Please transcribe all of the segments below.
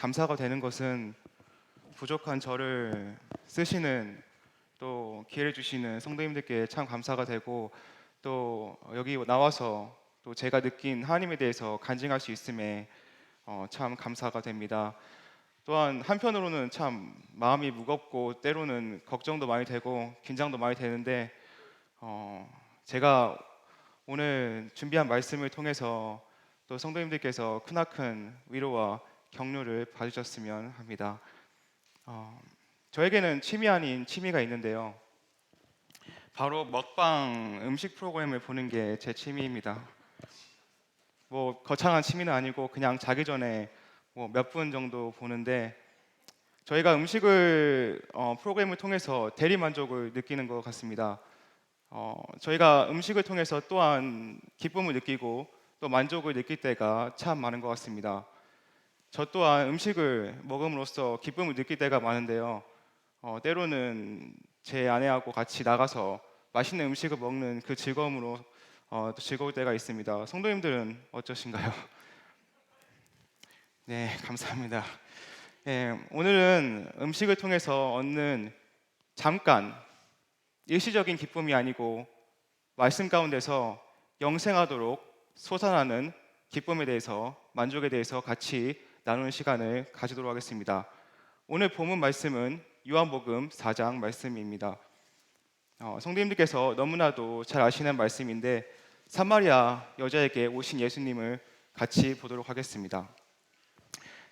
감사가 되는 것은 부족한 저를 쓰시는 또 기회를 주시는 성도님들께 참 감사가 되고 또 여기 나와서 또 제가 느낀 하나님에 대해서 간증할 수 있음에 참 감사가 됩니다. 또한 한편으로는 참 마음이 무겁고 때로는 걱정도 많이 되고 긴장도 많이 되는데 제가 오늘 준비한 말씀을 통해서 또 성도님들께서 크나큰 위로와 격려를 받으셨으면 합니다. 저에게는 취미 아닌 취미가 있는데요. 바로 먹방 음식 프로그램을 보는 게 제 취미입니다. 뭐 거창한 취미는 아니고 그냥 자기 전에 뭐 몇 분 정도 보는데 저희가 음식을 프로그램을 통해서 대리 만족을 느끼는 것 같습니다. 저희가 음식을 통해서 또한 기쁨을 느끼고 또 만족을 느낄 때가 참 많은 것 같습니다. 저 또한 음식을 먹음으로써 기쁨을 느낄 때가 많은데요. 때로는 제 아내하고 같이 나가서 맛있는 음식을 먹는 그 즐거움으로 또 즐거울 때가 있습니다. 성도님들은 어떠신가요? 네, 감사합니다. 네, 오늘은 음식을 통해서 얻는 잠깐 일시적인 기쁨이 아니고 말씀 가운데서 영생하도록 솟아나는 기쁨에 대해서 만족에 대해서 같이 나누는 시간을 가지도록 하겠습니다. 오늘 본문 말씀은 요한복음 4장 말씀입니다. 성도님들께서 너무나도 잘 아시는 말씀인데 사마리아 여자에게 오신 예수님을 같이 보도록 하겠습니다.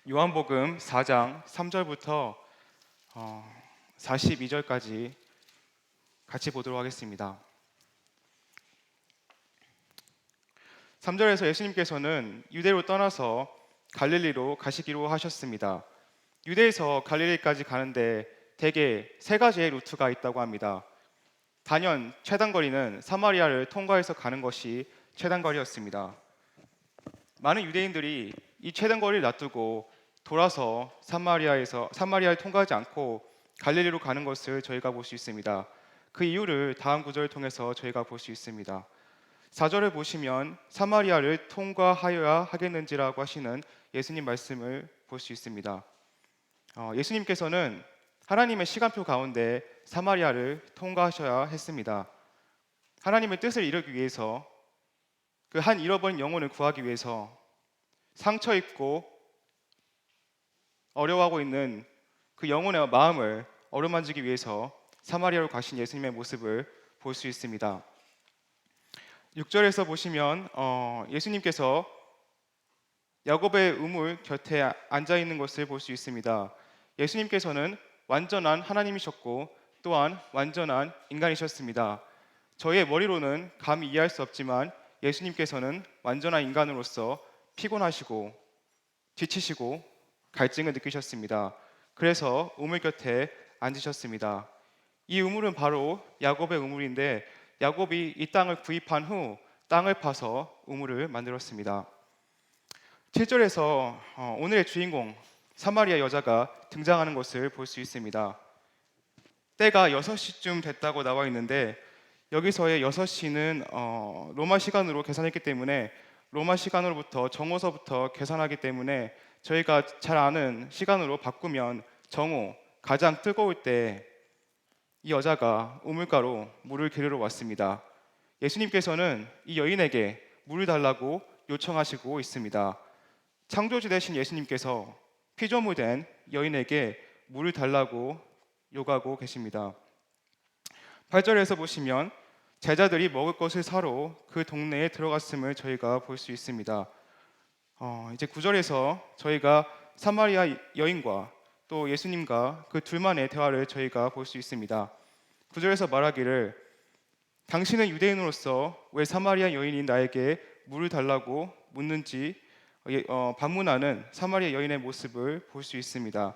요한복음 4장 3절부터 42절까지 같이 보도록 하겠습니다. 3절에서 예수님께서는 유대로 떠나서 갈릴리로 가시기로 하셨습니다. 유대에서 갈릴리까지 가는데 대개 세 가지의 루트가 있다고 합니다. 단연 최단거리는 사마리아를 통과해서 가는 것이 최단거리였습니다. 많은 유대인들이 이 최단거리를 놔두고 돌아서 사마리아를 통과하지 않고 갈릴리로 가는 것을 저희가 볼 수 있습니다. 그 이유를 다음 구절을 통해서 저희가 볼 수 있습니다. 4절을 보시면 사마리아를 통과하여야 하겠는지라고 하시는 예수님 말씀을 볼 수 있습니다. 예수님께서는 하나님의 시간표 가운데 사마리아를 통과하셔야 했습니다. 하나님의 뜻을 이루기 위해서 그 한 잃어버린 영혼을 구하기 위해서 상처 입고 어려워하고 있는 그 영혼의 마음을 어루만지기 위해서 사마리아로 가신 예수님의 모습을 볼 수 있습니다. 6절에서 보시면 예수님께서 야곱의 우물 곁에 앉아 있는 것을 볼 수 있습니다. 예수님께서는 완전한 하나님이셨고 또한 완전한 인간이셨습니다. 저희의 머리로는 감히 이해할 수 없지만 예수님께서는 완전한 인간으로서 피곤하시고 지치시고 갈증을 느끼셨습니다. 그래서 우물 곁에 앉으셨습니다. 이 우물은 바로 야곱의 우물인데 야곱이 이 땅을 구입한 후 땅을 파서 우물을 만들었습니다. 7절에서 오늘의 주인공 사마리아 여자가 등장하는 것을 볼 수 있습니다. 때가 6시쯤 됐다고 나와 있는데 여기서의 6시는 로마 시간으로 계산했기 때문에 로마 시간으로부터 정오서부터 계산하기 때문에 저희가 잘 아는 시간으로 바꾸면 정오, 가장 뜨거울 때 이 여자가 우물가로 물을 기르러 왔습니다. 예수님께서는 이 여인에게 물을 달라고 요청하시고 있습니다. 창조주 되신 예수님께서 피조물된 여인에게 물을 달라고 요구하고 계십니다. 8절에서 보시면 제자들이 먹을 것을 사러 그 동네에 들어갔음을 저희가 볼 수 있습니다. 이제 9절에서 저희가 사마리아 여인과 또 예수님과 그 둘만의 대화를 저희가 볼 수 있습니다. 9절에서 말하기를 당신은 유대인으로서 왜 사마리아 여인이 나에게 물을 달라고 묻는지 반문하는 사마리아 여인의 모습을 볼 수 있습니다.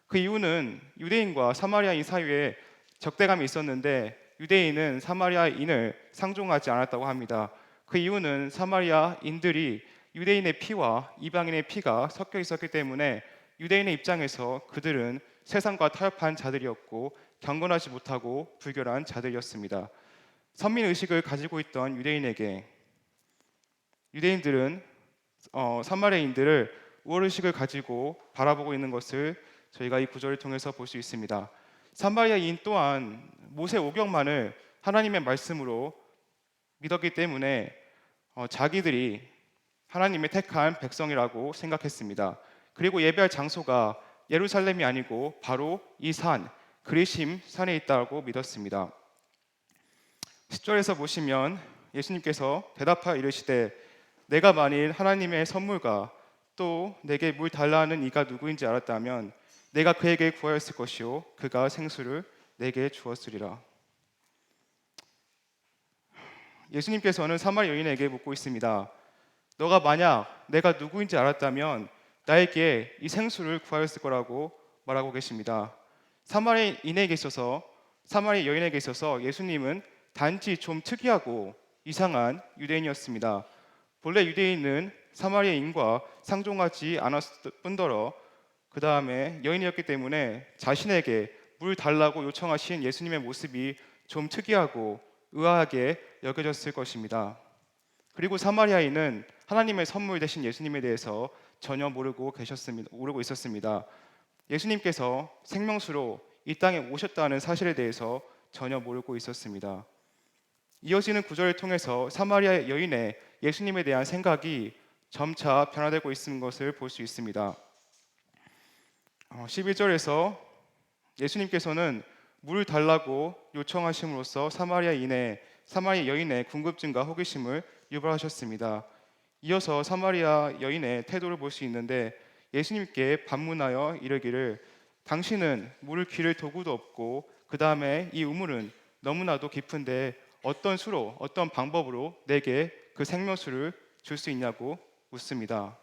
그 이유는 유대인과 사마리아인 사이에 적대감이 있었는데 유대인은 사마리아인을 상종하지 않았다고 합니다. 그 이유는 사마리아인들이 유대인의 피와 이방인의 피가 섞여 있었기 때문에 유대인의 입장에서 그들은 세상과 타협한 자들이었고 경건하지 못하고 불결한 자들이었습니다. 선민의식을 가지고 있던 유대인들은 사마리아인들을 우월의식을 가지고 바라보고 있는 것을 저희가 이 구절을 통해서 볼 수 있습니다. 사마리아인 또한 모세 오경만을 하나님의 말씀으로 믿었기 때문에 자기들이 하나님의 택한 백성이라고 생각했습니다. 그리고 예배할 장소가 예루살렘이 아니고 바로 이 산, 그리심 산에 있다고 믿었습니다. 10절에서 보시면 예수님께서 대답하여 이르시되 내가 만일 하나님의 선물과 또 내게 물 달라 하는 이가 누구인지 알았다면 내가 그에게 구하였을 것이요 그가 생수를 내게 주었으리라. 예수님께서는 사마리아 여인에게 묻고 있습니다. 너가 만약 내가 누구인지 알았다면 나에게 이 생수를 구하였을 거라고 말하고 계십니다. 사마리아 여인에게 있어서 예수님은 단지 좀 특이하고 이상한 유대인이었습니다. 본래 유대인은 사마리아인과 상종하지 않았을 뿐더러 그 다음에 여인이었기 때문에 자신에게 물 달라고 요청하신 예수님의 모습이 좀 특이하고 의아하게 여겨졌을 것입니다. 그리고 사마리아인은 하나님의 선물 되신 예수님에 대해서 전혀 모르고 있었습니다. 예수님께서 생명수로 이 땅에 오셨다는 사실에 대해서 전혀 모르고 있었습니다. 이어지는 구절을 통해서 사마리아 여인의 예수님에 대한 생각이 점차 변화되고 있는 것을 볼 수 있습니다. 11절에서 예수님께서는 물을 달라고 요청하심으로써 사마리아 여인의 궁금증과 호기심을 유발하셨습니다. 이어서 사마리아 여인의 태도를 볼 수 있는데 예수님께 반문하여 이르기를 당신은 물을 기를 도구도 없고 그 다음에 이 우물은 너무나도 깊은데 어떤 수로 어떤 방법으로 내게 그 생명수를 줄 수 있냐고 묻습니다.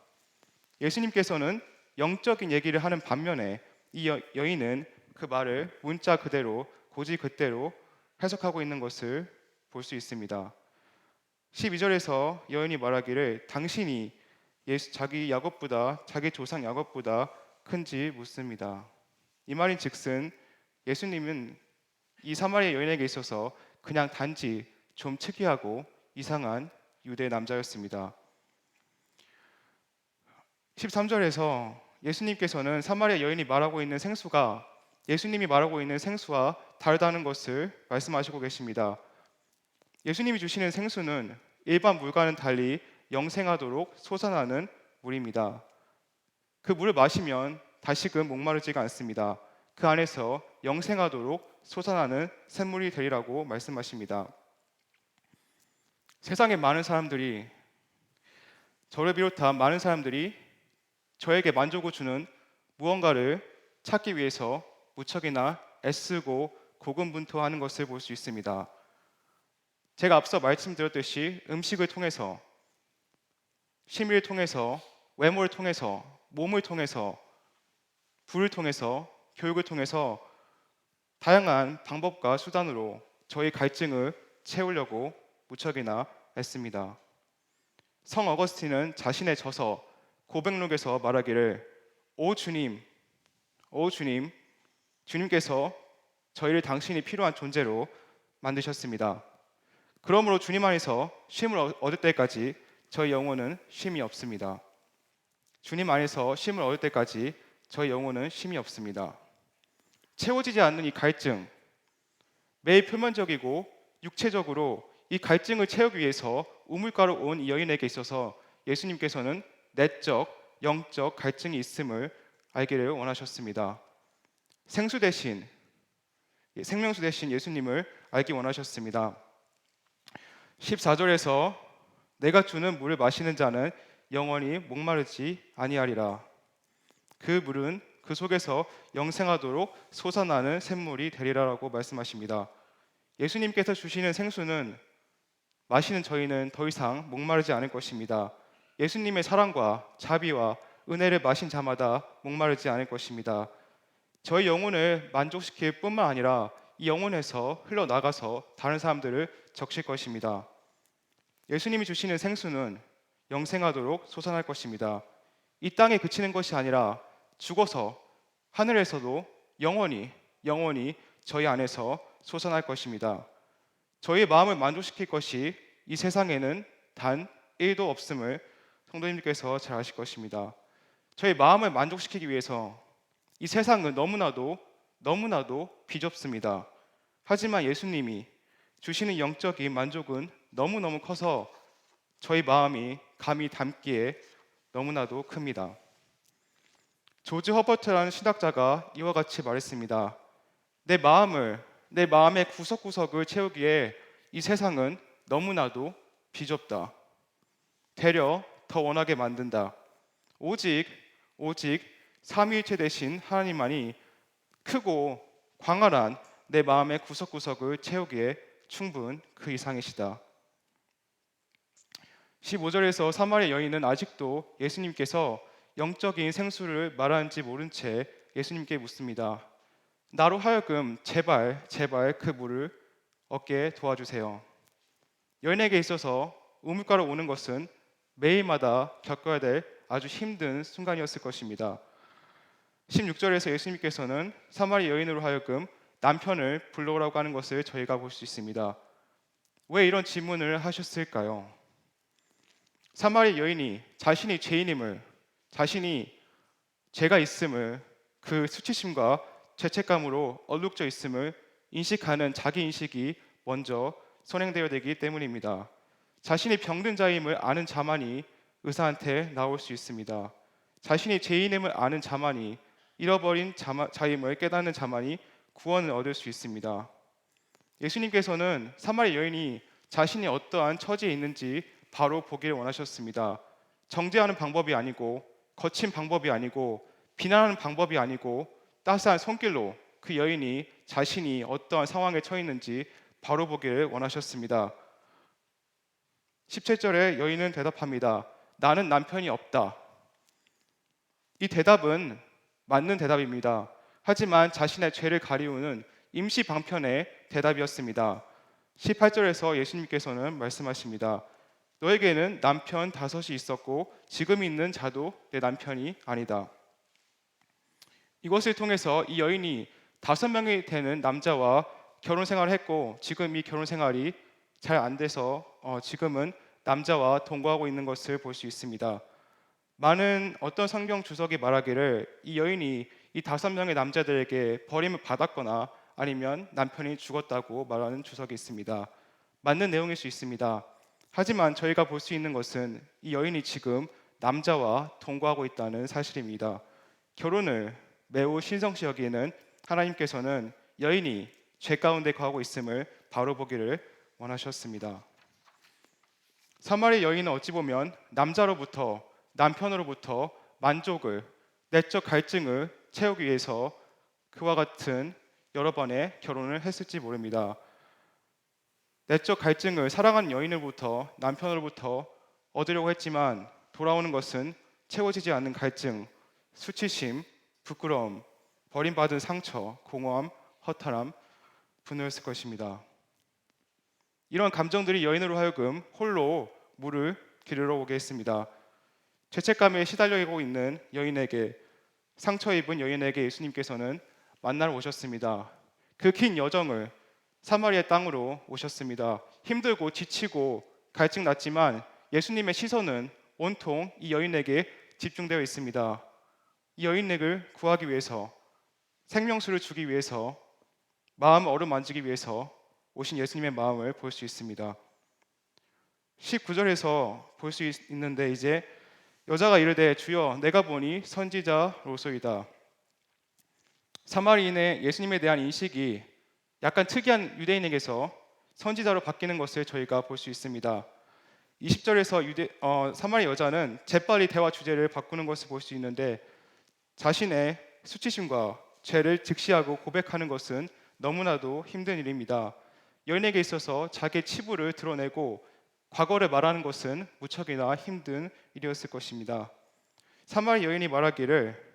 예수님께서는 영적인 얘기를 하는 반면에 이 여인은 그 말을 문자 그대로 고지 그대로 해석하고 있는 것을 볼 수 있습니다. 12절에서 여인이 말하기를 당신이 자기 조상 야곱보다 큰지 묻습니다. 이 말인 즉슨 예수님은 이 사마리아 여인에게 있어서 그냥 단지 좀 특이하고 이상한 유대 남자였습니다. 13절에서 예수님께서는 사마리아 여인이 말하고 있는 생수가 예수님이 말하고 있는 생수와 다르다는 것을 말씀하시고 계십니다. 예수님이 주시는 생수는 일반 물과는 달리 영생하도록 솟아나는 물입니다. 그 물을 마시면 다시금 목마르지가 않습니다. 그 안에서 영생하도록 솟아나는 샘물이 되리라고 말씀하십니다. 세상에 많은 사람들이 저를 비롯한 많은 사람들이 저에게 만족을 주는 무언가를 찾기 위해서 무척이나 애쓰고 고군분투하는 것을 볼 수 있습니다. 제가 앞서 말씀드렸듯이 음식을 통해서, 심의를 통해서, 외모를 통해서, 몸을 통해서, 부를 통해서, 교육을 통해서 다양한 방법과 수단으로 저희 갈증을 채우려고 무척이나 애씁니다. 성 어거스틴은 자신의 저서 고백록에서 말하기를 오 주님, 주님께서 저희를 당신이 필요한 존재로 만드셨습니다. 그러므로 주님 안에서 쉼을 얻을 때까지 저희 영혼은 쉼이 없습니다. 주님 안에서 쉼을 얻을 때까지 저희 영혼은 쉼이 없습니다. 채워지지 않는 이 갈증, 매일 표면적이고 육체적으로 이 갈증을 채우기 위해서 우물가로 온 이 여인에게 있어서 예수님께서는 내적, 영적 갈증이 있음을 알기를 원하셨습니다. 생명수 대신 예수님을 알기 원하셨습니다. 14절에서 내가 주는 물을 마시는 자는 영원히 목마르지 아니하리라. 그 물은 그 속에서 영생하도록 솟아나는 샘물이 되리라라고 말씀하십니다. 예수님께서 주시는 생수는 마시는 저희는 더 이상 목마르지 않을 것입니다. 예수님의 사랑과 자비와 은혜를 마신 자마다 목마르지 않을 것입니다. 저희 영혼을 만족시킬 뿐만 아니라 이 영혼에서 흘러나가서 다른 사람들을 적실 것입니다. 예수님이 주시는 생수는 영생하도록 솟아날 것입니다. 이 땅에 그치는 것이 아니라 죽어서 하늘에서도 영원히 저희 안에서 솟아날 것입니다. 저희의 마음을 만족시킬 것이 이 세상에는 단 1도 없음을 성도님께서 잘 아실 것입니다. 저희 마음을 만족시키기 위해서 이 세상은 너무나도 비좁습니다. 하지만 예수님이 주시는 영적인 만족은 너무너무 커서 저희 마음이 감히 담기에 너무나도 큽니다. 조지 허버트라는 신학자가 이와 같이 말했습니다. 내 마음의 구석구석을 채우기에 이 세상은 너무나도 비좁다. 되려 더 원하게 만든다. 오직 삼위일체 되신 하나님만이 크고 광활한 내 마음의 구석구석을 채우기에 충분 그 이상이시다. 15절에서 사마리아 여인은 아직도 예수님께서 영적인 생수를 말하는지 모른 채 예수님께 묻습니다. 나로 하여금 제발 그 물을 얻게 도와주세요. 여인에게 있어서 우물가로 오는 것은 매일마다 겪어야 될 아주 힘든 순간이었을 것입니다. 16절에서 예수님께서는 사마리아 여인으로 하여금 남편을 불러오라고 하는 것을 저희가 볼 수 있습니다. 왜 이런 질문을 하셨을까요? 사마리아 여인이 자신이 죄인임을, 자신이 죄가 있음을, 그 수치심과 죄책감으로 얼룩져 있음을 인식하는 자기 인식이 먼저 선행되어야 되기 때문입니다. 자신이 병든 자임을 아는 자만이 의사한테 나올 수 있습니다. 자신이 죄인임을 아는 자만이, 잃어버린 자임을 깨닫는 자만이 구원을 얻을 수 있습니다. 예수님께서는 사마리아 여인이 자신이 어떠한 처지에 있는지 바로 보기를 원하셨습니다. 정죄하는 방법이 아니고, 거친 방법이 아니고, 비난하는 방법이 아니고, 따스한 손길로 그 여인이 자신이 어떠한 상황에 처해 있는지 바로 보기를 원하셨습니다. 17절에 여인은 대답합니다. 나는 남편이 없다. 이 대답은 맞는 대답입니다. 하지만 자신의 죄를 가리우는 임시 방편의 대답이었습니다. 18절에서 예수님께서는 말씀하십니다. 너에게는 남편 5이 있었고 지금 있는 자도 내 남편이 아니다. 이것을 통해서 이 여인이 5명이 되는 남자와 결혼 생활을 했고 지금 이 결혼 생활이 잘 안 돼서 지금은 남자와 동거하고 있는 것을 볼 수 있습니다. 많은 어떤 성경 주석이 말하기를 이 여인이 이 5명의 남자들에게 버림을 받았거나 아니면 남편이 죽었다고 말하는 주석이 있습니다. 맞는 내용일 수 있습니다. 하지만 저희가 볼 수 있는 것은 이 여인이 지금 남자와 동거하고 있다는 사실입니다. 결혼을 매우 신성시 여기는 하나님께서는 여인이 죄 가운데 거하고 있음을 바로 보기를 원하셨습니다. 사마리아 여인은 어찌 보면 남편으로부터 만족을, 내적 갈증을 채우기 위해서 그와 같은 여러 번의 결혼을 했을지 모릅니다. 내적 갈증을 사랑하는 여인으로부터, 남편으로부터 얻으려고 했지만 돌아오는 것은 채워지지 않는 갈증, 수치심, 부끄러움, 버림받은 상처, 공허함, 허탈함, 분노였을 것입니다. 이런 감정들이 여인으로 하여금 홀로 물을 기르러 오게 했습니다. 죄책감에 시달려고 있는 여인에게, 상처 입은 여인에게 예수님께서는 만나러 오셨습니다. 그 긴 여정을 사마리아 땅으로 오셨습니다. 힘들고 지치고 갈증 났지만 예수님의 시선은 온통 이 여인에게 집중되어 있습니다. 이 여인을 구하기 위해서, 생명수를 주기 위해서, 마음을 어루만지기 위해서 오신 예수님의 마음을 볼 수 있습니다. 19절에서 볼 수 있는데 이제 여자가 이르되 주여 내가 보니 선지자로소이다. 사마리인의 예수님에 대한 인식이 약간 특이한 유대인에게서 선지자로 바뀌는 것을 저희가 볼 수 있습니다. 20절에서 사마리아 여자는 재빨리 대화 주제를 바꾸는 것을 볼 수 있는데 자신의 수치심과 죄를 직시하고 고백하는 것은 너무나도 힘든 일입니다. 여인에게 있어서 자기의 치부를 드러내고 과거를 말하는 것은 무척이나 힘든 일이었을 것입니다. 사마리아 여인이 말하기를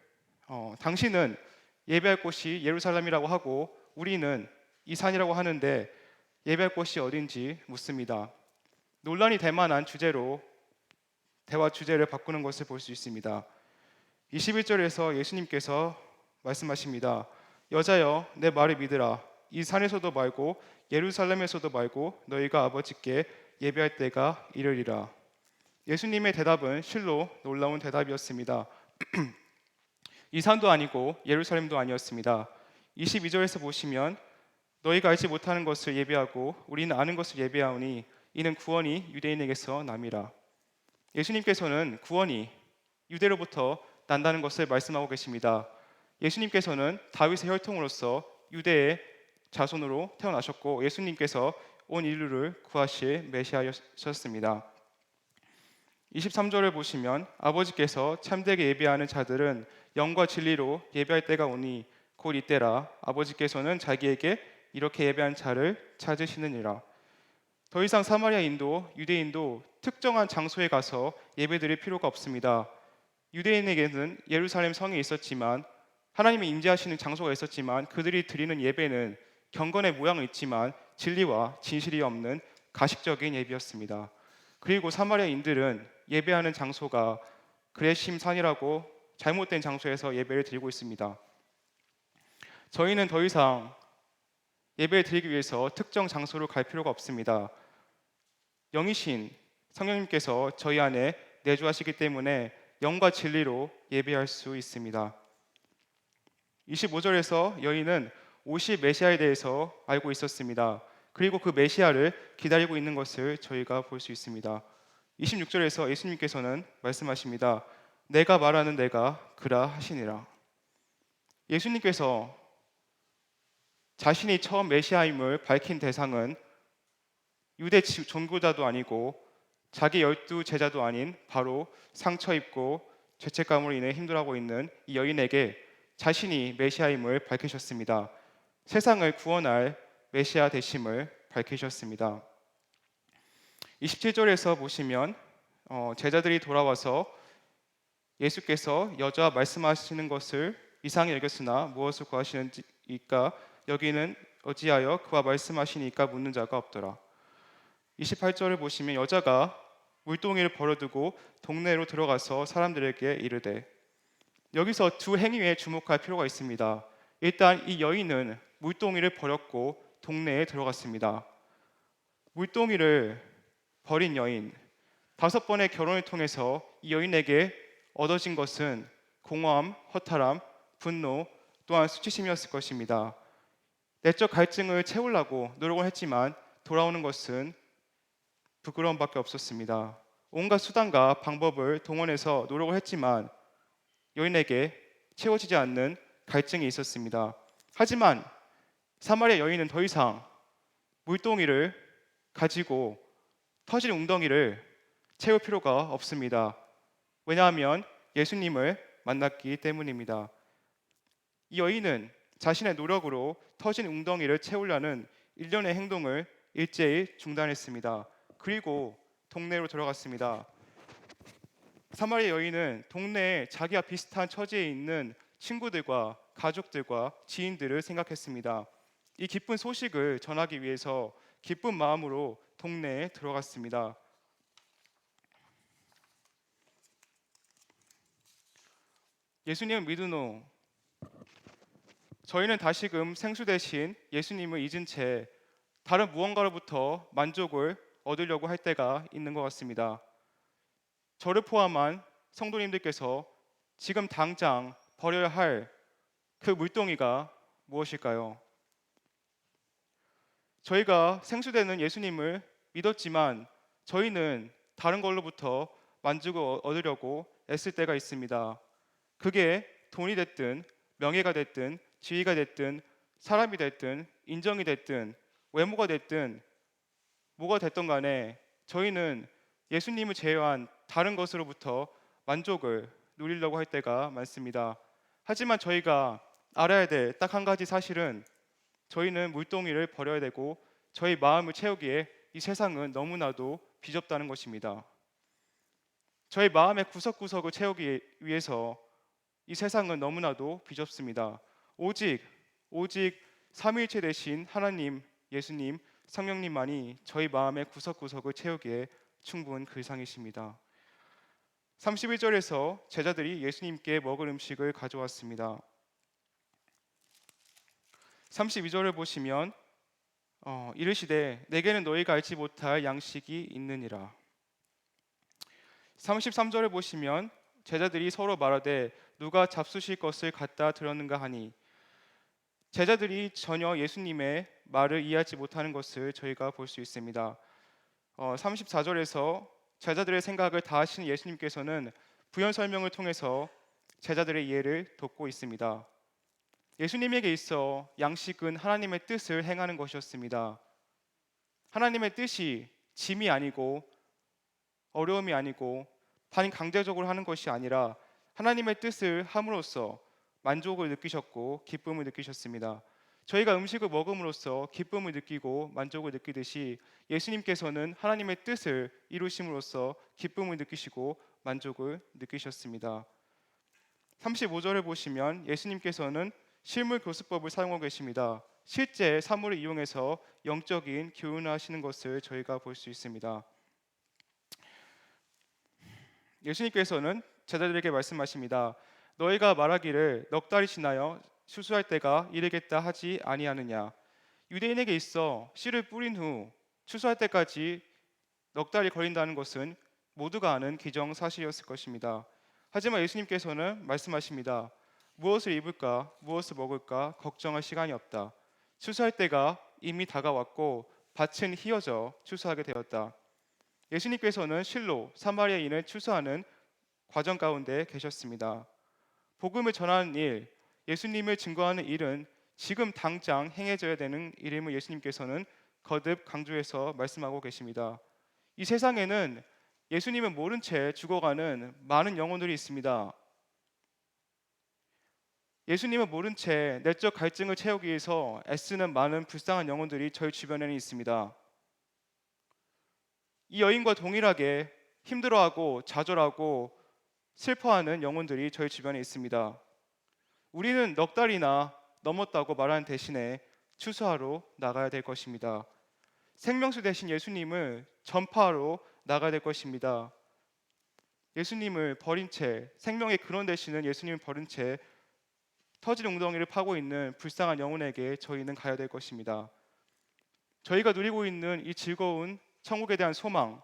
당신은 예배할 곳이 예루살렘이라고 하고 우리는 이 산이라고 하는데 예배할 곳이 어딘지 묻습니다. 논란이 될 만한 주제로 대화 주제를 바꾸는 것을 볼 수 있습니다. 21절에서 예수님께서 말씀하십니다. 여자여 내 말을 믿으라. 이 산에서도 말고 예루살렘에서도 말고 너희가 아버지께 예배할 때가 이르리라. 예수님의 대답은 실로 놀라운 대답이었습니다. 이 산도 아니고 예루살렘도 아니었습니다. 22절에서 보시면 너희가 알지 못하는 것을 예배하고 우리는 아는 것을 예배하오니 이는 구원이 유대인에게서 남이라. 예수님께서는 구원이 유대로부터 난다는 것을 말씀하고 계십니다. 예수님께서는 다윗의 혈통으로서 유대의 자손으로 태어나셨고 예수님께서 온 인류를 구하실 메시아였습니다. 23절을 보시면 아버지께서 참되게 예배하는 자들은 영과 진리로 예배할 때가 오니 곧 이때라. 아버지께서는 자기에게 이렇게 예배한 자를 찾으시느니라. 더 이상 사마리아인도 유대인도 특정한 장소에 가서 예배드릴 필요가 없습니다. 유대인에게는 예루살렘 성이 있었지만 하나님이 임재하시는 장소가 있었지만 그들이 드리는 예배는 경건의 모양은 있지만 진리와 진실이 없는 가식적인 예배였습니다. 그리고 사마리아인들은 예배하는 장소가 그레심 산이라고 잘못된 장소에서 예배를 드리고 있습니다. 저희는 더 이상 예배를 드리기 위해서 특정 장소로 갈 필요가 없습니다. 영이신 성령님께서 저희 안에 내주하시기 때문에 영과 진리로 예배할 수 있습니다. 25절에서 여인은 오실 메시아에 대해서 알고 있었습니다. 그리고 그 메시아를 기다리고 있는 것을 저희가 볼 수 있습니다. 26절에서 예수님께서는 말씀하십니다. 내가 말하는 내가 그라 하시니라. 예수님께서 자신이 처음 메시아임을 밝힌 대상은 유대 종교자도 아니고 자기 12 제자도 아닌 바로 상처 입고 죄책감으로 인해 힘들어하고 있는 이 여인에게 자신이 메시아임을 밝히셨습니다. 세상을 구원할 메시아 되심을 밝히셨습니다. 27절에서 보시면 제자들이 돌아와서 예수께서 여자와 말씀하시는 것을 이상히 여겼으나 무엇을 구하시는지까 여기는 어찌하여 그와 말씀하시니까 묻는 자가 없더라. 28절을 보시면 여자가 물동이를 버려두고 동네로 들어가서 사람들에게 이르되, 여기서 두 행위에 주목할 필요가 있습니다. 일단 이 여인은 물동이를 버렸고 동네에 들어갔습니다. 물동이를 버린 여인, 5번의 결혼을 통해서 이 여인에게 얻어진 것은 공허함, 허탈함, 분노, 또한 수치심이었을 것입니다. 내적 갈증을 채우려고 노력을 했지만 돌아오는 것은 부끄러움밖에 없었습니다. 온갖 수단과 방법을 동원해서 노력을 했지만 여인에게 채워지지 않는 갈증이 있었습니다. 하지만 사마리아 여인은 더 이상 물동이를 가지고 터진 웅덩이를 채울 필요가 없습니다. 왜냐하면 예수님을 만났기 때문입니다. 이 여인은 자신의 노력으로 터진 웅덩이를 채우려는 일련의 행동을 일제히 중단했습니다. 그리고 동네로 들어갔습니다. 사마리아 여인은 동네에 자기와 비슷한 처지에 있는 친구들과 가족들과 지인들을 생각했습니다. 이 기쁜 소식을 전하기 위해서 기쁜 마음으로 동네에 들어갔습니다. 예수님을 믿은 후 저희는 다시금 생수 대신 예수님을 잊은 채 다른 무언가로부터 만족을 얻으려고 할 때가 있는 것 같습니다. 저를 포함한 성도님들께서 지금 당장 버려야 할 그 물동이가 무엇일까요? 저희가 생수되는 예수님을 믿었지만 저희는 다른 걸로부터 만족을 얻으려고 애쓸 때가 있습니다. 그게 돈이 됐든 명예가 됐든 지위가 됐든 사람이 됐든 인정이 됐든 외모가 됐든 뭐가 됐던 간에 저희는 예수님을 제외한 다른 것으로부터 만족을 누리려고 할 때가 많습니다. 하지만 저희가 알아야 될 딱 한 가지 사실은 저희는 물동이를 버려야 되고 저희 마음을 채우기에 이 세상은 너무나도 비좁다는 것입니다. 저희 마음의 구석구석을 채우기 위해서 이 세상은 너무나도 비좁습니다. 오직 삼위일체 되신 하나님, 예수님, 성령님만이 저희 마음의 구석구석을 채우기에 충분 그 이상이십니다. 31절에서 제자들이 예수님께 먹을 음식을 가져왔습니다. 32절을 보시면 이르시되 내게는 너희가 알지 못할 양식이 있느니라. 33절을 보시면 제자들이 서로 말하되 누가 잡수실 것을 갖다 드렸는가 하니, 제자들이 전혀 예수님의 말을 이해하지 못하는 것을 저희가 볼 수 있습니다. 34절에서 제자들의 생각을 다 하시는 예수님께서는 부연 설명을 통해서 제자들의 이해를 돕고 있습니다. 예수님에게 있어 양식은 하나님의 뜻을 행하는 것이었습니다. 하나님의 뜻이 짐이 아니고 어려움이 아니고 반강제적으로 하는 것이 아니라 하나님의 뜻을 함으로써 만족을 느끼셨고 기쁨을 느끼셨습니다. 저희가 음식을 먹음으로써 기쁨을 느끼고 만족을 느끼듯이 예수님께서는 하나님의 뜻을 이루심으로써 기쁨을 느끼시고 만족을 느끼셨습니다. 35절을 보시면 예수님께서는 실물 교수법을 사용하고 계십니다. 실제 사물을 이용해서 영적인 교훈을 하시는 것을 저희가 볼 수 있습니다. 예수님께서는 제자들에게 말씀하십니다. 너희가 말하기를 넉 달이 지나여 추수할 때가 이르겠다 하지 아니하느냐. 유대인에게 있어 씨를 뿌린 후 추수할 때까지 넉 달이 걸린다는 것은 모두가 아는 기정사실이었을 것입니다. 하지만 예수님께서는 말씀하십니다. 무엇을 입을까 무엇을 먹을까 걱정할 시간이 없다. 추수할 때가 이미 다가왔고 밭은 휘어져 추수하게 되었다. 예수님께서는 실로 사마리아인을 추수하는 과정 가운데 계셨습니다. 복음을 전하는 일, 예수님을 증거하는 일은 지금 당장 행해져야 되는 일임을 예수님께서는 거듭 강조해서 말씀하고 계십니다. 이 세상에는 예수님을 모른 채 죽어가는 많은 영혼들이 있습니다. 예수님을 모른 채 내적 갈증을 채우기 위해서 애쓰는 많은 불쌍한 영혼들이 저희 주변에는 있습니다. 이 여인과 동일하게 힘들어하고 좌절하고 슬퍼하는 영혼들이 저희 주변에 있습니다. 우리는 넉 달이나 넘었다고 말하는 대신에 추수하러 나가야 될 것입니다. 생명수 대신 예수님을 전파하러 나가야 될 것입니다. 예수님을 버린 채, 생명의 근원 되시는 예수님을 버린 채 터질 웅덩이를 파고 있는 불쌍한 영혼에게 저희는 가야 될 것입니다. 저희가 누리고 있는 이 즐거운 천국에 대한 소망,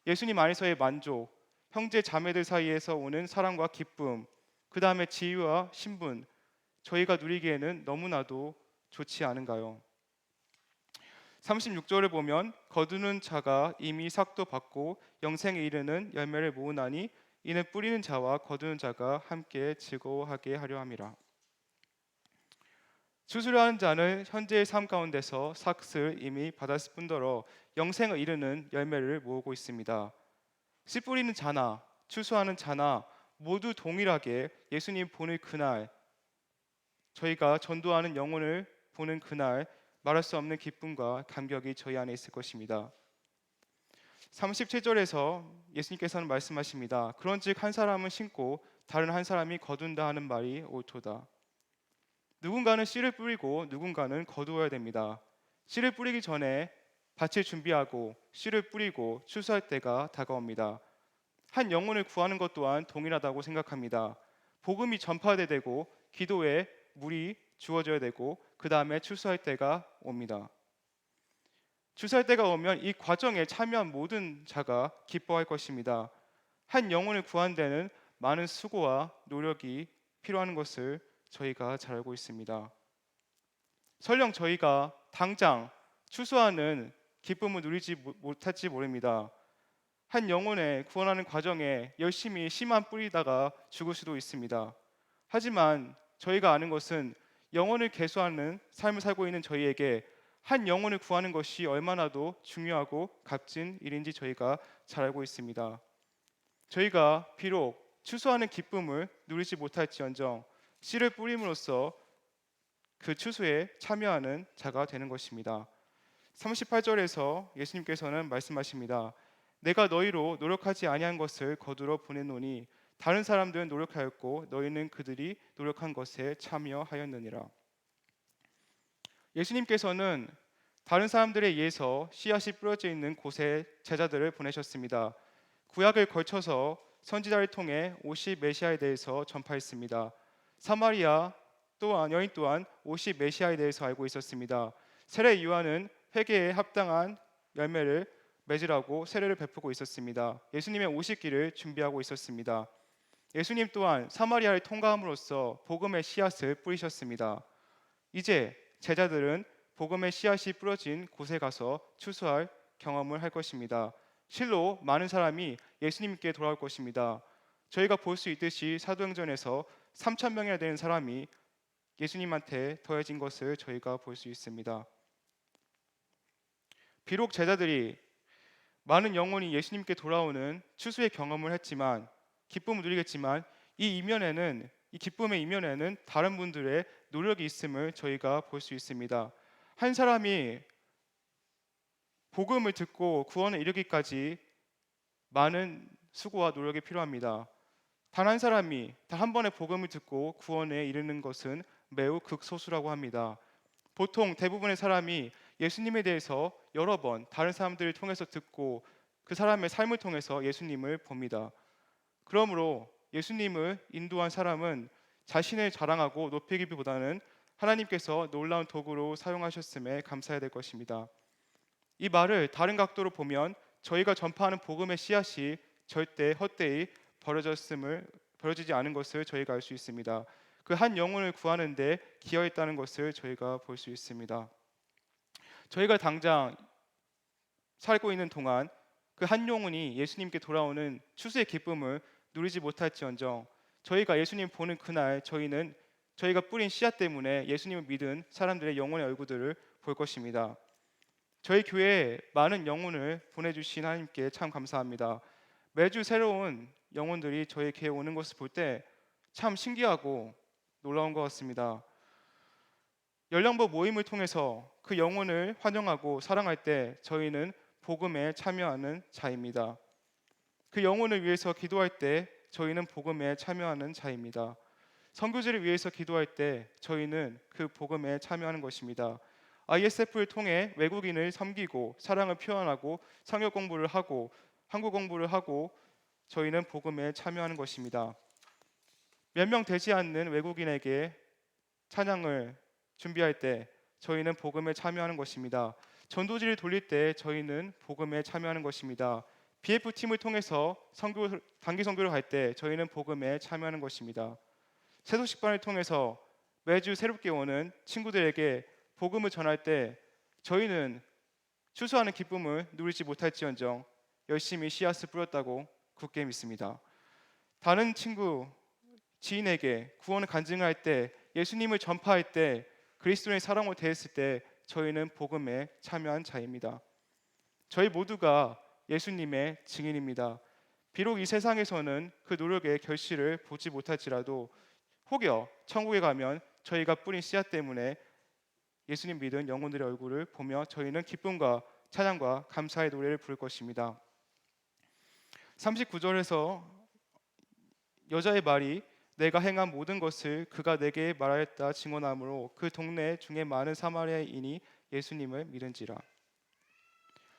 예수님 안에서의 만족, 형제 자매들 사이에서 오는 사랑과 기쁨, 그 다음에 지위와 신분, 저희가 누리기에는 너무나도 좋지 않은가요? 36절을 보면 거두는 자가 이미 삭도 받고 영생에 이르는 열매를 모으나니 이는 뿌리는 자와 거두는 자가 함께 즐거워하게 하려 함이라. 추수를 하는 자는 현재의 삶 가운데서 삭을 이미 받았을 뿐더러 영생을 이르는 열매를 모으고 있습니다. 씨 뿌리는 자나 추수하는 자나 모두 동일하게 예수님 보는 그날, 저희가 전도하는 영혼을 보는 그날 말할 수 없는 기쁨과 감격이 저희 안에 있을 것입니다. 37절에서 예수님께서는 말씀하십니다. 그런즉 한 사람은 심고 다른 한 사람이 거둔다 하는 말이 옳도다. 누군가는 씨를 뿌리고 누군가는 거두어야 됩니다. 씨를 뿌리기 전에 밭을 준비하고 씨를 뿌리고 추수할 때가 다가옵니다. 한 영혼을 구하는 것 또한 동일하다고 생각합니다. 복음이 전파되고 기도에 물이 주어져야 되고 그 다음에 추수할 때가 옵니다. 추수할 때가 오면 이 과정에 참여한 모든 자가 기뻐할 것입니다. 한 영혼을 구한 데는 많은 수고와 노력이 필요한 것을 저희가 잘 알고 있습니다. 설령 저희가 당장 추수하는 기쁨을 누리지 못할지 모릅니다. 한 영혼을 구원하는 과정에 열심히 씨만 뿌리다가 죽을 수도 있습니다. 하지만 저희가 아는 것은 영혼을 계수하는 삶을 살고 있는 저희에게 한 영혼을 구하는 것이 얼마나도 중요하고 값진 일인지 저희가 잘 알고 있습니다. 저희가 비록 추수하는 기쁨을 누리지 못할지언정 씨를 뿌림으로써 그 추수에 참여하는 자가 되는 것입니다. 38절에서 예수님께서는 말씀하십니다. 내가 너희로 노력하지 아니한 것을 거두러 보내노니 다른 사람들은 노력하였고 너희는 그들이 노력한 것에 참여하였느니라. 예수님께서는 다른 사람들에 의해서 씨앗이 뿌려져 있는 곳에 제자들을 보내셨습니다. 구약을 걸쳐서 선지자를 통해 오실 메시아에 대해서 전파했습니다. 사마리아 또한 여인 또한 오실 메시아에 대해서 알고 있었습니다. 세례 요한은 회개에 합당한 열매를 맺으라고 세례를 베푸고 있었습니다. 예수님의 오실 길을 준비하고 있었습니다. 예수님 또한 사마리아를 통과함으로써 복음의 씨앗을 뿌리셨습니다. 이제 제자들은 복음의 씨앗이 뿌려진 곳에 가서 추수할 경험을 할 것입니다. 실로 많은 사람이 예수님께 돌아올 것입니다. 저희가 볼 수 있듯이 사도행전에서 3천 명이나 되는 사람이 예수님한테 더해진 것을 저희가 볼 수 있습니다. 비록 제자들이 많은 영혼이 예수님께 돌아오는 추수의 경험을 했지만 기쁨을 누리겠지만 이 기쁨의 이면에는 다른 분들의 노력이 있음을 저희가 볼 수 있습니다. 한 사람이 복음을 듣고 구원에 이르기까지 많은 수고와 노력이 필요합니다. 단 한 사람이 단 한 번의 복음을 듣고 구원에 이르는 것은 매우 극소수라고 합니다. 보통 대부분의 사람이 예수님에 대해서 여러 번 다른 사람들을 통해서 듣고 그 사람의 삶을 통해서 예수님을 봅니다. 그러므로 예수님을 인도한 사람은 자신을 자랑하고 높이기보다는 하나님께서 놀라운 도구로 사용하셨음에 감사해야 될 것입니다. 이 말을 다른 각도로 보면 저희가 전파하는 복음의 씨앗이 절대 헛되이 버려지지 않은 것을 저희가 알 수 있습니다. 그 한 영혼을 구하는 데 기여했다는 것을 저희가 볼 수 있습니다. 저희가 당장 살고 있는 동안 그 한 영혼이 예수님께 돌아오는 추수의 기쁨을 누리지 못할지언정 저희가 예수님 보는 그날 저희는 저희가 뿌린 씨앗 때문에 예수님을 믿은 사람들의 영혼의 얼굴들을 볼 것입니다. 저희 교회에 많은 영혼을 보내주신 하나님께 참 감사합니다. 매주 새로운 영혼들이 저희 교회에 오는 것을 볼 때 참 신기하고 놀라운 것 같습니다. 열량부 모임을 통해서 그 영혼을 환영하고 사랑할 때 저희는 복음에 참여하는 자입니다. 그 영혼을 위해서 기도할 때 저희는 복음에 참여하는 자입니다. 선교지를 위해서 기도할 때 저희는 그 복음에 참여하는 것입니다. ISF를 통해 외국인을 섬기고 사랑을 표현하고 성역 공부를 하고 한국 공부를 하고 저희는 복음에 참여하는 것입니다. 몇 명 되지 않는 외국인에게 찬양을 준비할 때 저희는 복음에 참여하는 것입니다. 전도지를 돌릴 때 저희는 복음에 참여하는 것입니다. BF팀을 통해서 단기 선교를 갈 때 저희는 복음에 참여하는 것입니다. 세도식반을 통해서 매주 새롭게 오는 친구들에게 복음을 전할 때 저희는 추수하는 기쁨을 누리지 못할지언정 열심히 씨앗을 뿌렸다고 굳게 믿습니다. 다른 친구, 지인에게 구원을 간증을 할 때, 예수님을 전파할 때, 그리스도의 사랑으로 대했을 때 저희는 복음에 참여한 자입니다. 저희 모두가 예수님의 증인입니다. 비록 이 세상에서는 그 노력의 결실을 보지 못할지라도 혹여 천국에 가면 저희가 뿌린 씨앗 때문에 예수님 믿은 영혼들의 얼굴을 보며 저희는 기쁨과 찬양과 감사의 노래를 부를 것입니다. 39절에서 여자의 말이 내가 행한 모든 것을 그가 내게 말하였다 증언하므로 그 동네 중에 많은 사마리아인이 예수님을 믿은지라.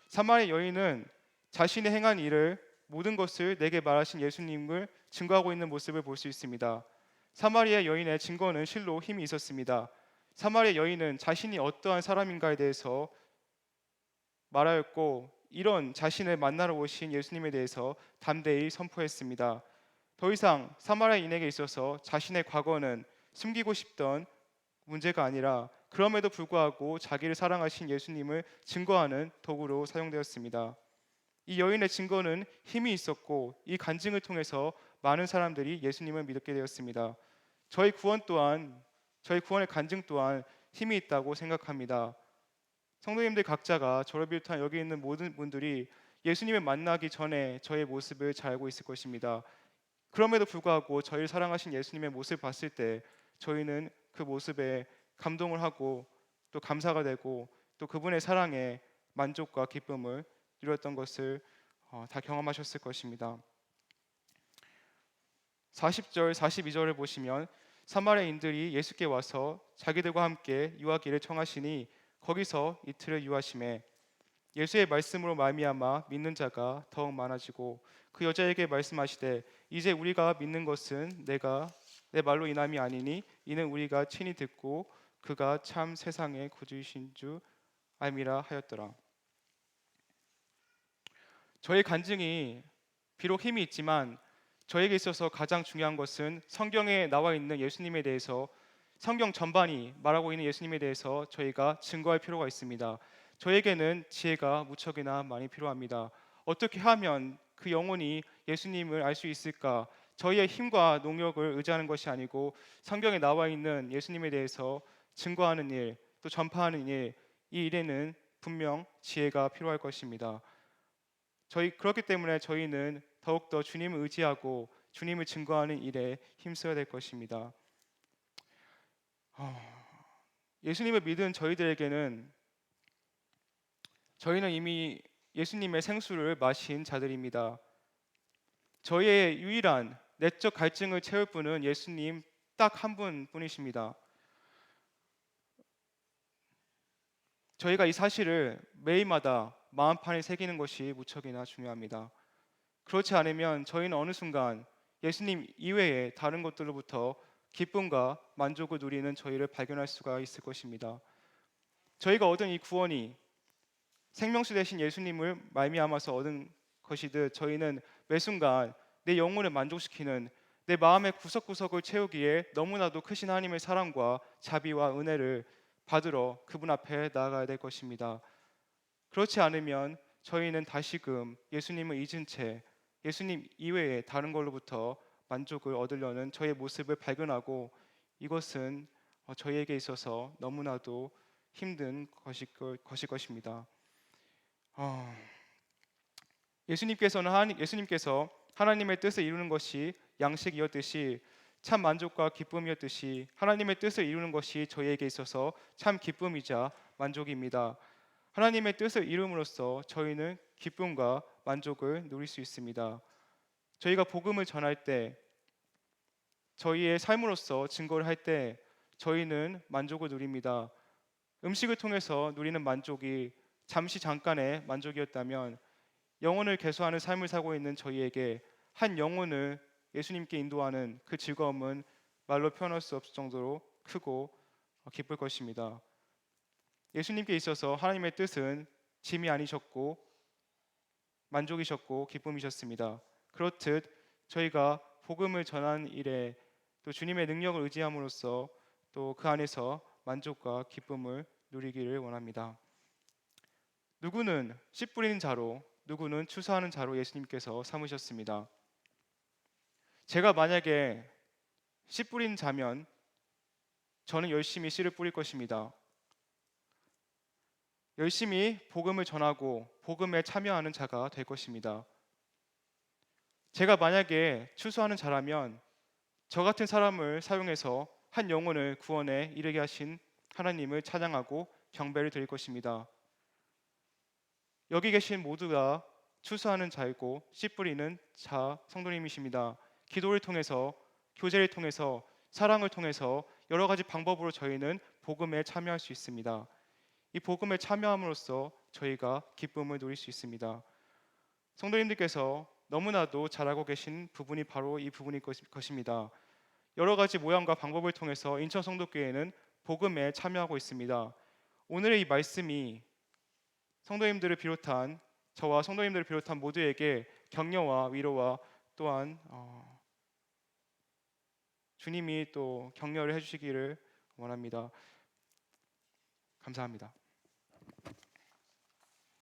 사마리아 여인은 자신의 행한 일을 모든 것을 내게 말하신 예수님을 증거하고 있는 모습을 볼 수 있습니다. 사마리아 여인의 증거는 실로 힘이 있었습니다. 사마리아 여인은 자신이 어떠한 사람인가에 대해서 말하였고 이런 자신을 만나러 오신 예수님에 대해서 담대히 선포했습니다. 더 이상 사마리아인에게 있어서 자신의 과거는 숨기고 싶던 문제가 아니라 그럼에도 불구하고 자기를 사랑하신 예수님을 증거하는 도구로 사용되었습니다. 이 여인의 증거는 힘이 있었고 이 간증을 통해서 많은 사람들이 예수님을 믿게 되었습니다. 저희 구원의 간증 또한 힘이 있다고 생각합니다. 성도님들 각자가 저를 비롯한 여기 있는 모든 분들이 예수님을 만나기 전에 저의 모습을 잘 알고 있을 것입니다. 그럼에도 불구하고 저희를 사랑하신 예수님의 모습을 봤을 때 저희는 그 모습에 감동을 하고 또 감사가 되고 또 그분의 사랑에 만족과 기쁨을 누렸던 것을 다 경험하셨을 것입니다. 40절, 42절을 보시면 사마리아인들이 예수께 와서 자기들과 함께 유하기를 청하시니 거기서 이틀을 유하심에 예수의 말씀으로 말미암아 믿는 자가 더욱 많아지고 그 여자에게 말씀하시되 이제 우리가 믿는 것은 내가 내 말로 인함이 아니니 이는 우리가 친히 듣고 그가 참 세상의 구주이신 줄 알미라 하였더라. 저의 간증이 비록 힘이 있지만 저에게 있어서 가장 중요한 것은 성경에 나와 있는 예수님에 대해서, 성경 전반이 말하고 있는 예수님에 대해서 저희가 증거할 필요가 있습니다. 저에게는 지혜가 무척이나 많이 필요합니다. 어떻게 하면 그 영혼이 예수님을 알 수 있을까? 저희의 힘과 능력을 의지하는 것이 아니고 성경에 나와 있는 예수님에 대해서 증거하는 일, 또 전파하는 일, 이 일에는 분명 지혜가 필요할 것입니다. 그렇기 때문에 저희는 더욱더 주님을 의지하고 주님을 증거하는 일에 힘써야 될 것입니다. 예수님을 믿은 저희는 이미 예수님의 생수를 마신 자들입니다. 저희의 유일한 내적 갈증을 채울 분은 예수님 딱 한 분뿐이십니다. 저희가 이 사실을 매일마다 마음판에 새기는 것이 무척이나 중요합니다. 그렇지 않으면 저희는 어느 순간 예수님 이외에 다른 것들로부터 기쁨과 만족을 누리는 저희를 발견할 수가 있을 것입니다. 저희가 얻은 이 구원이 생명수 되신 예수님을 말미암아서 얻은 것이듯 저희는 매 순간 내 영혼을 만족시키는, 내 마음의 구석구석을 채우기에 너무나도 크신 하나님의 사랑과 자비와 은혜를 받으러 그분 앞에 나아가야 될 것입니다. 그렇지 않으면 저희는 다시금 예수님을 잊은 채 예수님 이외에 다른 걸로부터 만족을 얻으려는 저의 모습을 발견하고, 이것은 저희에게 있어서 너무나도 힘든 것일 것입니다. 예수님께서 하나님의 뜻을 이루는 것이 양식이었듯이, 참 만족과 기쁨이었듯이 하나님의 뜻을 이루는 것이 저희에게 있어서 참 기쁨이자 만족입니다. 하나님의 뜻을 이룸으로써 저희는 기쁨과 만족을 누릴 수 있습니다. 저희가 복음을 전할 때, 저희의 삶으로서 증거를 할 때 저희는 만족을 누립니다. 음식을 통해서 누리는 만족이 잠깐의 만족이었다면, 영혼을 개수하는 삶을 살고 있는 저희에게 한 영혼을 예수님께 인도하는 그 즐거움은 말로 표현할 수 없을 정도로 크고 기쁠 것입니다. 예수님께 있어서 하나님의 뜻은 짐이 아니셨고 만족이셨고 기쁨이셨습니다. 그렇듯 저희가 복음을 전하는 일에 또 주님의 능력을 의지함으로써 또 그 안에서 만족과 기쁨을 누리기를 원합니다. 누구는 씨 뿌리는 자로, 누구는 추수하는 자로 예수님께서 삼으셨습니다. 제가 만약에 씨 뿌리는 자면 저는 열심히 씨를 뿌릴 것입니다. 열심히 복음을 전하고 복음에 참여하는 자가 될 것입니다. 제가 만약에 추수하는 자라면 저 같은 사람을 사용해서 한 영혼을 구원에 이르게 하신 하나님을 찬양하고 경배를 드릴 것입니다. 여기 계신 모두가 추수하는 자이고 씨 뿌리는 자 성도님이십니다. 기도를 통해서, 교제를 통해서, 사랑을 통해서 여러 가지 방법으로 저희는 복음에 참여할 수 있습니다. 이 복음에 참여함으로써 저희가 기쁨을 누릴 수 있습니다. 성도님들께서 너무나도 잘 알고 계신 부분이 바로 이 부분일 것입니다. 여러 가지 모양과 방법을 통해서 인천 성도교회는 복음에 참여하고 있습니다. 오늘의 이 말씀이 성도님들을 비롯한 저와 성도님들을 비롯한 모두에게 격려와 위로와 또한 주님이 또 격려를 해주시기를 원합니다. 감사합니다.